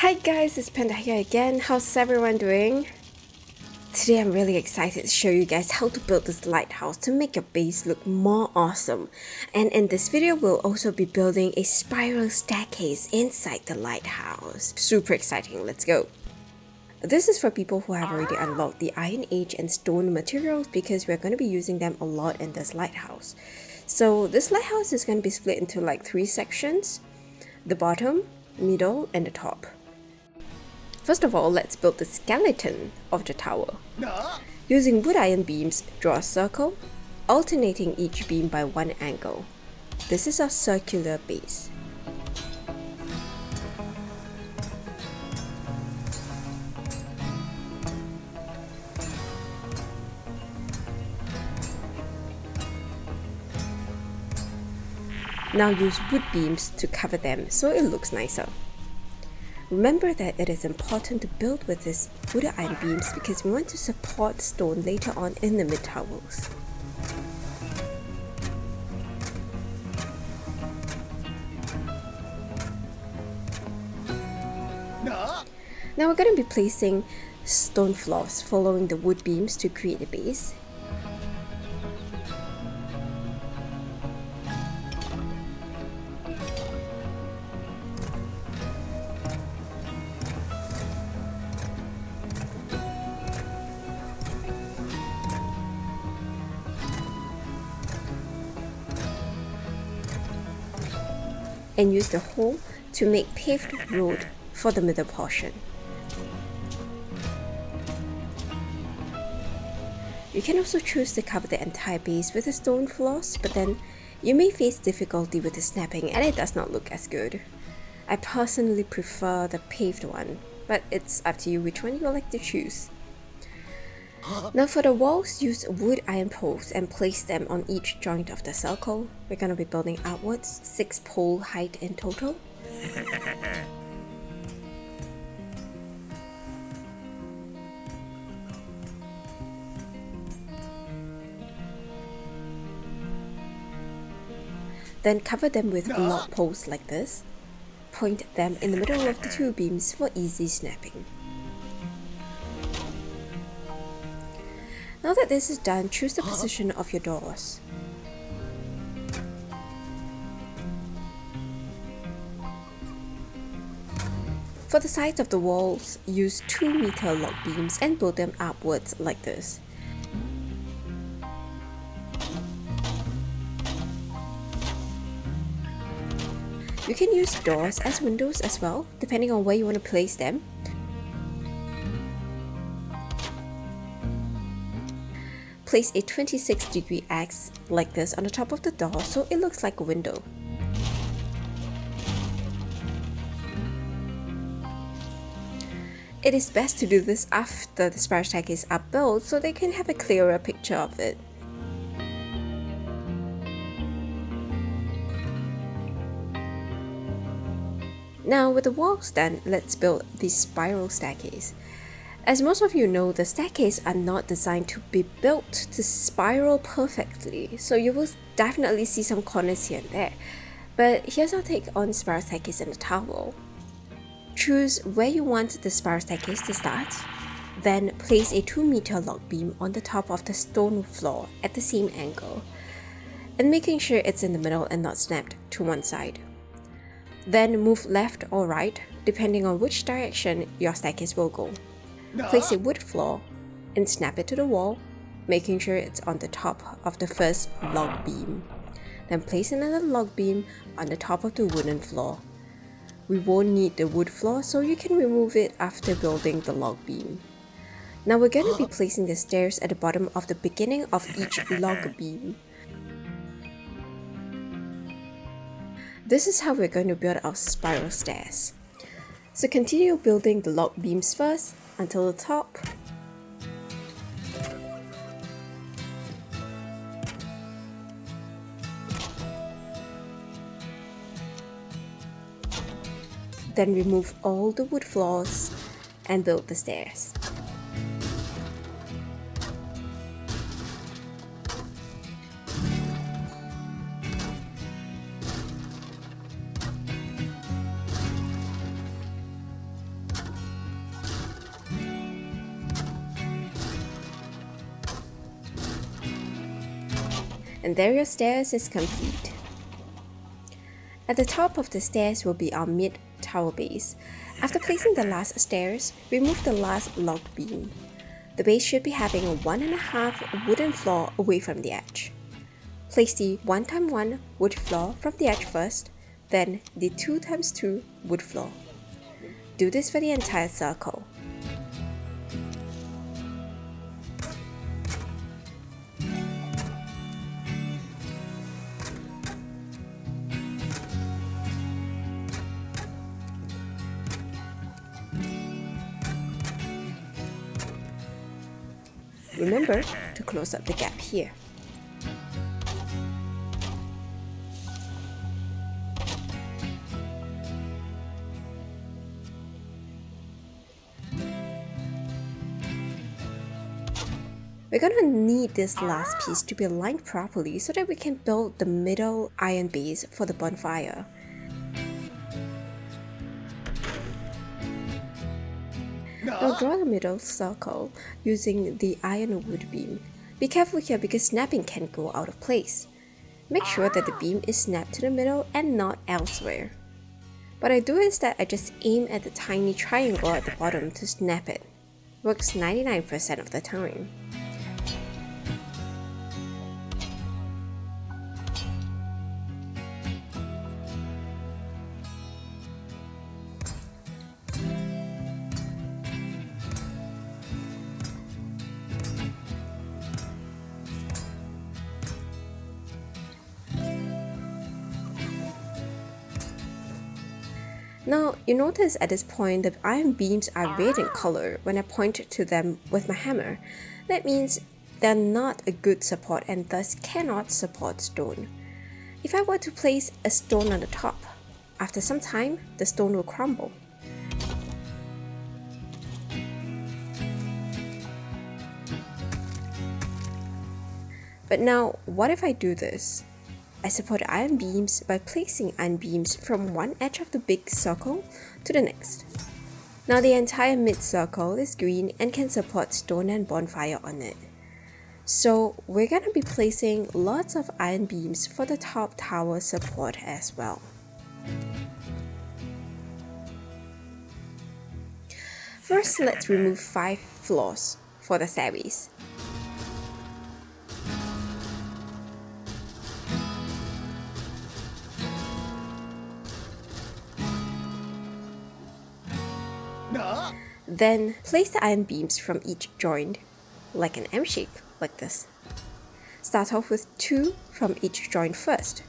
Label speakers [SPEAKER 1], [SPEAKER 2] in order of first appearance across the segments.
[SPEAKER 1] Hi guys, it's Panda here again. How's everyone doing? Today I'm really excited to show you guys how to build this lighthouse to make your base look more awesome. And in this video, we'll also be building a spiral staircase inside the lighthouse. Super exciting, let's go! This is for people who have already unlocked the Iron Age and stone materials because we're going to be using them a lot in this lighthouse. So this lighthouse is going to be split into like 3 sections: the bottom, middle, and the top. First of all, let's build the skeleton of the tower. Using wood iron beams, draw a circle, alternating each beam by 1 angle. This is our circular base. Now use wood beams to cover them so it looks nicer. Remember that it is important to build with these wood iron beams because we want to support stone later on in the mid-towers. Now we're going to be placing stone floors following the wood beams to create the base. And use the hole to make paved road for the middle portion. You can also choose to cover the entire base with the stone floors, but then you may face difficulty with the snapping and it does not look as good. I personally prefer the paved one, but it's up to you which one you would like to choose. Now for the walls, use wood iron poles and place them on each joint of the circle. We're going to be building outwards, 6 pole height in total. Then cover them with log poles like this. Point them in the middle of the 2 beams for easy snapping. Now that this is done, choose the position of your doors. For the sides of the walls, use 2-meter log beams and build them upwards like this. You can use doors as windows as well, depending on where you want to place them. Place a 26-degree X like this on the top of the door so it looks like a window. It is best to do this after the spiral staircase is built so they can have a clearer picture of it. Now with the walls done, let's build the spiral staircase. As most of you know, the staircase are not designed to be built to spiral perfectly, so you will definitely see some corners here and there. But here's our take on spiral staircase in the tower. Choose where you want the spiral staircase to start, then place a 2-meter log beam on the top of the stone floor at the same angle, and making sure it's in the middle and not snapped to one side. Then move left or right, depending on which direction your staircase will go. Place a wood floor and snap it to the wall, making sure it's on the top of the first log beam. Then place another log beam on the top of the wooden floor. We won't need the wood floor, so you can remove it after building the log beam. Now we're going to be placing the stairs at the bottom of the beginning of each log beam. This is how we're going to build our spiral stairs. So continue building the log beams first until the top. Then remove all the wood floors and build the stairs. And there your stairs is complete. At the top of the stairs will be our mid-tower base. After placing the last stairs, remove the last log beam. The base should be having a 1.5 wooden floor away from the edge. Place the 1x1 wood floor from the edge first, then the 2x2 wood floor. Do this for the entire circle. Remember to close up the gap here. We're gonna need this last piece to be aligned properly so that we can build the middle iron base for the bonfire. Now draw the middle circle using the iron wood beam. Be careful here because snapping can go out of place. Make sure that the beam is snapped to the middle and not elsewhere. What I do is that I just aim at the tiny triangle at the bottom to snap it. Works 99% of the time. Now, you notice at this point the iron beams are red in color when I point to them with my hammer. That means they're not a good support and thus cannot support stone. If I were to place a stone on the top, after some time, the stone will crumble. But now, what if I do this? I support iron beams by placing iron beams from one edge of the big circle to the next. Now the entire mid-circle is green and can support stone and bonfire on it. So we're gonna be placing lots of iron beams for the top tower support as well. First, let's remove 5 floors for the stairways. Then place the iron beams from each joint, like an M shape, like this. Start off with 2 from each joint first.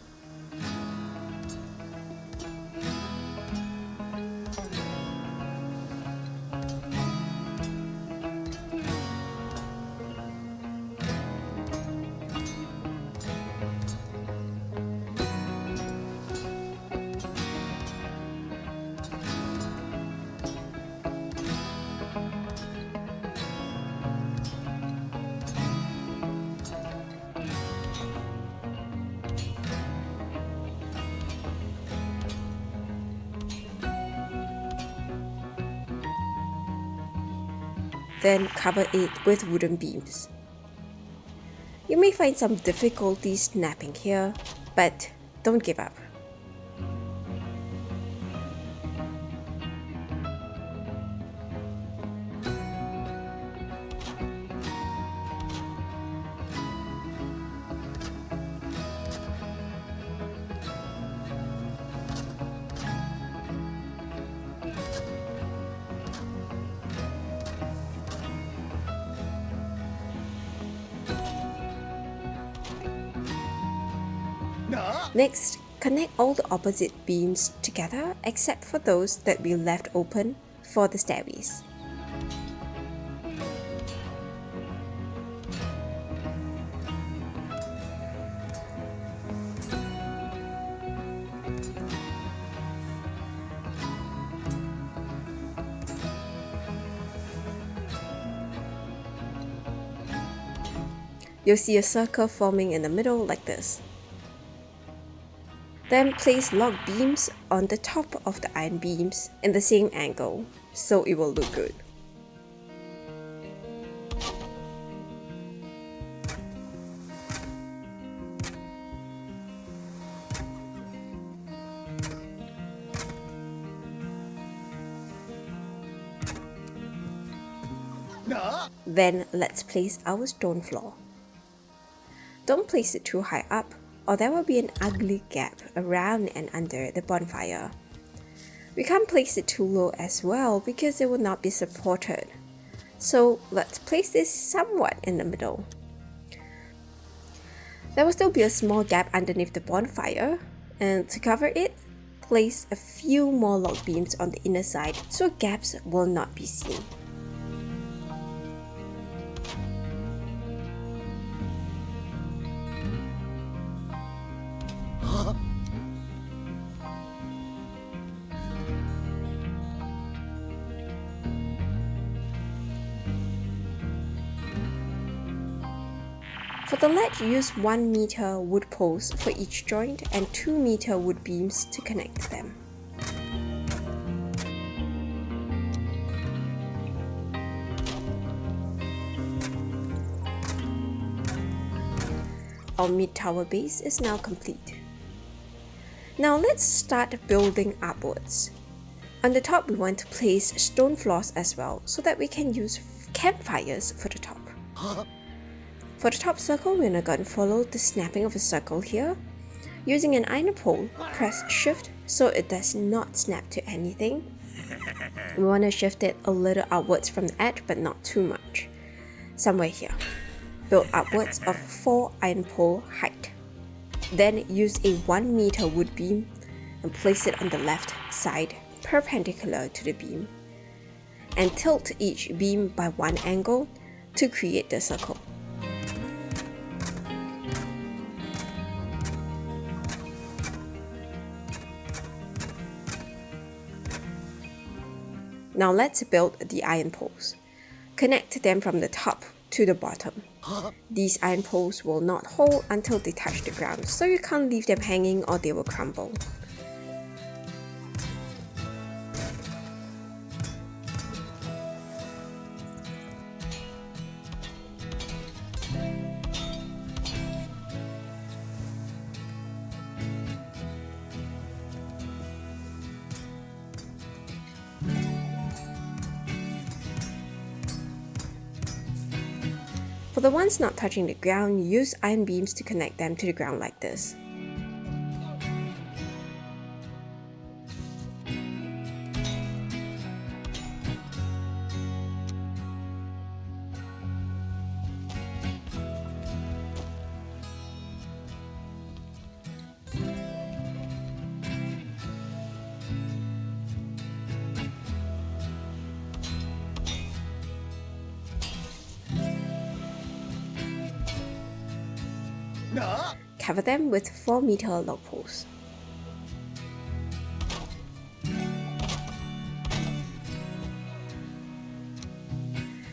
[SPEAKER 1] Then cover it with wooden beams. You may find some difficulty snapping here, but don't give up. Next, connect all the opposite beams together except for those that we left open for the stairways. You'll see a circle forming in the middle like this. Then place log beams on the top of the iron beams in the same angle, so it will look good. Then let's place our stone floor. Don't place it too high up, or there will be an ugly gap around and under the bonfire. We can't place it too low as well because it will not be supported. So let's place this somewhat in the middle. There will still be a small gap underneath the bonfire, and to cover it, place a few more log beams on the inner side so gaps will not be seen. For the ledge, use 1 meter wood posts for each joint and 2 meter wood beams to connect them. Our mid-tower base is now complete. Now let's start building upwards. On the top, we want to place stone floors as well so that we can use campfires for the top. For the top circle, we're not going to follow the snapping of a circle here. Using an iron pole, press shift so it does not snap to anything. We want to shift it a little outwards from the edge, but not too much. Somewhere here. Build upwards of 4 iron pole height. Then use a 1 meter wood beam and place it on the left side perpendicular to the beam. And tilt each beam by 1 angle to create the circle. Now let's build the iron poles. Connect them from the top to the bottom. These iron poles will not hold until they touch the ground, so you can't leave them hanging or they will crumble. For the ones not touching the ground, use iron beams to connect them to the ground like this. Cover them with 4 meter log poles.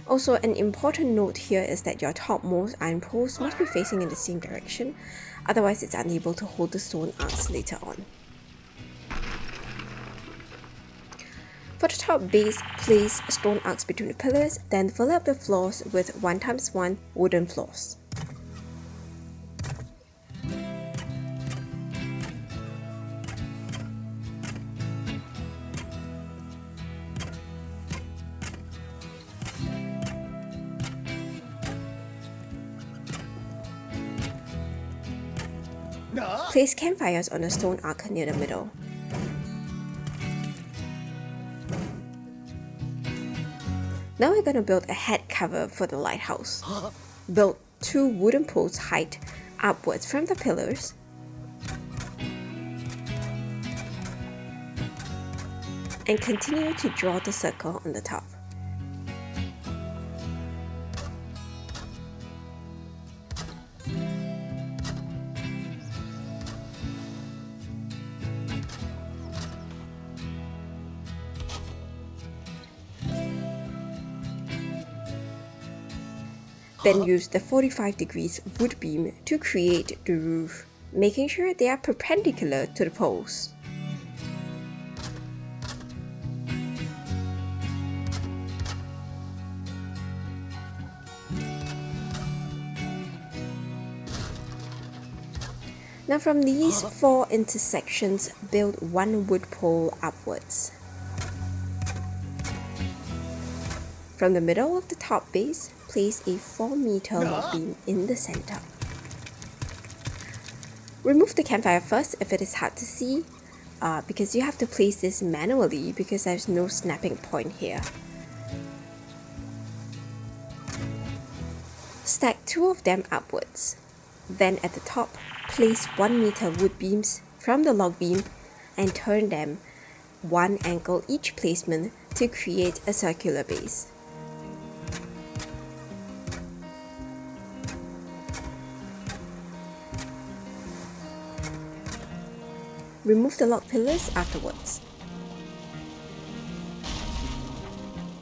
[SPEAKER 1] Also, an important note here is that your topmost iron poles must be facing in the same direction, otherwise it's unable to hold the stone arcs later on. For the top base, place stone arcs between the pillars, then fill up the floors with 1x1 wooden floors. Place campfires on a stone arc near the middle. Now we're going to build a head cover for the lighthouse. Build 2 wooden poles height upwards from the pillars. And continue to draw the circle on the top. Then use the 45 degrees wood beam to create the roof, making sure they are perpendicular to the poles. Now from these 4 intersections, build 1 wood pole upwards. From the middle of the top base, place a 4-meter log beam in the center. Remove the campfire first if it is hard to see, because you have to place this manually because there's no snapping point here. Stack 2 of them upwards. Then at the top, place 1-meter wood beams from the log beam and turn them 1 angle each placement to create a circular base. Remove the log pillars afterwards.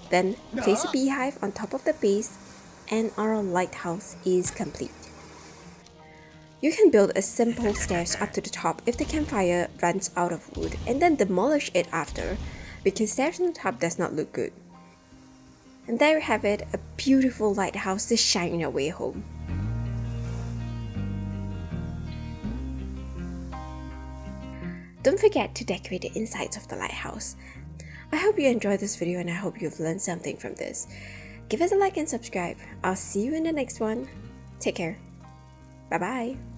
[SPEAKER 1] Then place a beehive on top of the base and our lighthouse is complete. You can build a simple stairs up to the top if the campfire runs out of wood and then demolish it after, because stairs on the top does not look good. And there you have it, a beautiful lighthouse to shine your way home. Don't forget to decorate the insides of the lighthouse. I hope you enjoyed this video and I hope you've learned something from this. Give us a like and subscribe. I'll see you in the next one. Take care. Bye bye.